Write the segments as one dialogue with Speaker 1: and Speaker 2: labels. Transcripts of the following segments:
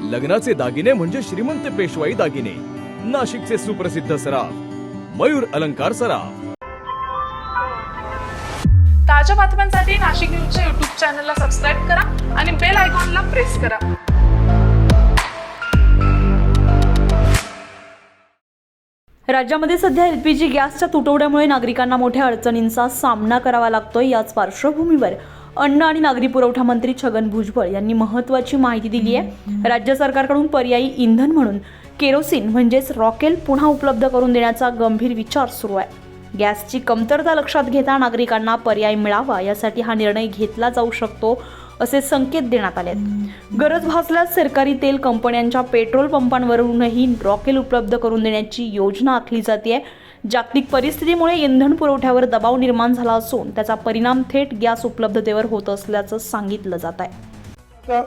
Speaker 1: लग्नाचे दागिने म्हणजे श्रीमंत पेशवाई दागिने, नाशिकचे सुप्रसिद्ध सराफ मयूर अलंकार सराफ।
Speaker 2: ताज्या बातम्यांसाठी नाशिक न्यूजच्या YouTube चॅनलला सबस्क्राईब करा आणि बेल आयकॉनला प्रेस करा।
Speaker 3: राज्यामध्ये सध्या एलपीजी गॅसच्या तुटवड्यामुळे नागरिकांना मोठ्या अडचणींचा सामना करावा लागतोय। याच पार्श्वभूमीवर अन्न आणि नागरी पुरवठा मंत्री छगन भुजबळ यांनी महत्त्वाची माहिती दिली आहे। राज्य सरकारकडून पर्यायी इंधन म्हणून केरोसिन म्हणजेच रॉकेल पुन्हा उपलब्ध करून देण्याचा गंभीर विचार सुरू आहे। गॅसची कमतरता लक्षात घेता नागरिकांना पर्याय मिळावा यासाठी हा निर्णय घेतला जाऊ शकतो असे संकेत देण्यात आले आहेत। गरज भासल्यास सरकारी तेल कंपन्यांच्या पेट्रोल पंपांवरूनही रॉकेल उपलब्ध करून देण्याची योजना आखली जाते। जागतिक परिस्थितीमुळे इंधन पुरवठ्यावर दबाव निर्माण झाला असून त्याचा परिणाम थेट गॅस उपलब्धतेवर होत असल्याचं सांगितलं जात आहे।
Speaker 4: आता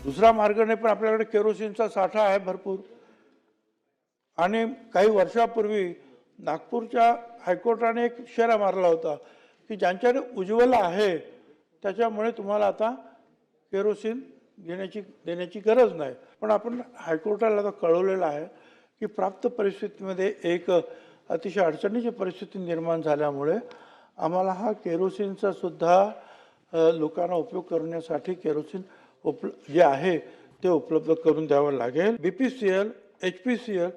Speaker 4: दुसरा मार्ग नाही, पण आपल्याकडे केरोसिनचा साठा आहे भरपूर। आणि काही वर्षापूर्वी नागपूरच्या हायकोर्टाने एक इशारा मारला होता की ज्यांच्याकडे उज्ज्वला आहे त्याच्यामुळे तुम्हाला आता केरोसिन देण्याची गरज नाही। पण आपण हायकोर्टाला आता कळवलेलं आहे की प्राप्त परिस्थितीमध्ये एक अतिशय अडचणीची परिस्थिती निर्माण झाल्यामुळे आम्हाला हा केरोसिनचा सुद्धा लोकांना उपयोग करण्यासाठी केरोसिन जे आहे ते उपलब्ध करून द्यावं लागेल। BPCL, HPCL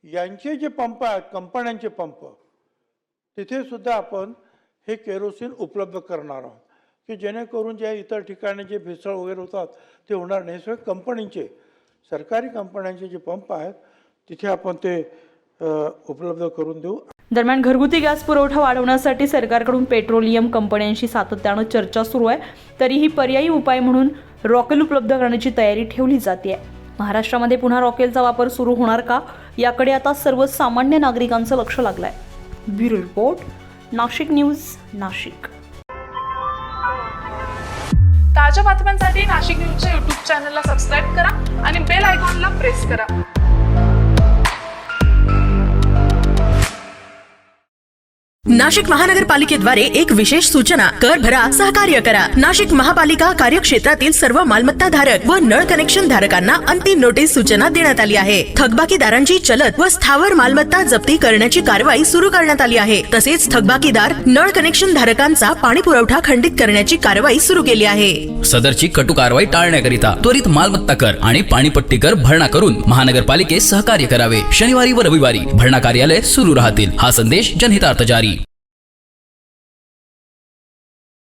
Speaker 4: यांचे जे पंप आहेत, कंपन्यांचे पंप, तिथे सुद्धा आपण हे केरोसिन उपलब्ध करणार आहोत की जेणेकरून जे इतर ठिकाणी जे भेसळ वगैरे होतात ते होणार नाही। सगळे कंपनीचे, सरकारी कंपन्यांचे जे पंप आहेत तिथे आपण ते उपलब्ध करून देऊ।
Speaker 3: दरम्यान घरगुती गॅस पुरवठा वाढवण्यासाठी सरकारकडून पेट्रोलियम कंपन्यांशी सातत्यानं चर्चा सुरू आहे। तरीही पर्यायी उपाय म्हणून रॉकेल उपलब्ध करण्याची तयारी ठेवली जाते। महाराष्ट्रामध्ये पुन्हा रॉकेलचा वापर सुरू होणार का याकडे आता सर्वसामान्य नागरिकांचं लक्ष लागलंय। Bureau report, Nashik news, Nashik.
Speaker 2: ताज्या बातम्यांसाठी नाशिक न्यूजच्या YouTube चॅनलला सबस्क्राईब करा आणि बेल आयकॉनला प्रेस करा।
Speaker 5: नाशिक महानगरपालिकेद्वारे एक विशेष सूचना, कर भरा, सहकार्य करा। नाशिक महापालिका कार्यक्षेत्रातील सर्व मालमत्ता धारक व नळ कनेक्शन धारकांना अंतिम नोटीस सूचना देण्यात आली आहे। थकबाकीदारांची चलत व स्थावर मालमत्ता जप्ती करण्याची कारवाई सुरू करण्यात आली आहे। तसेच थकबाकीदार नळ कनेक्शन धारकांचा पाणी पुरवठा खंडित करण्याची कारवाई सुरू केली आहे।
Speaker 6: सदरची कटु कारवाई टाळण्याकरिता त्वरित मालमत्ता कर आणि पाणीपट्टी कर भरणा करून महानगरपालिकेस सहकार्य करावे। शनिवारी व रविवारी भरणा कार्यालय सुरू राहतील। हा संदेश जनहितार्थ जारी।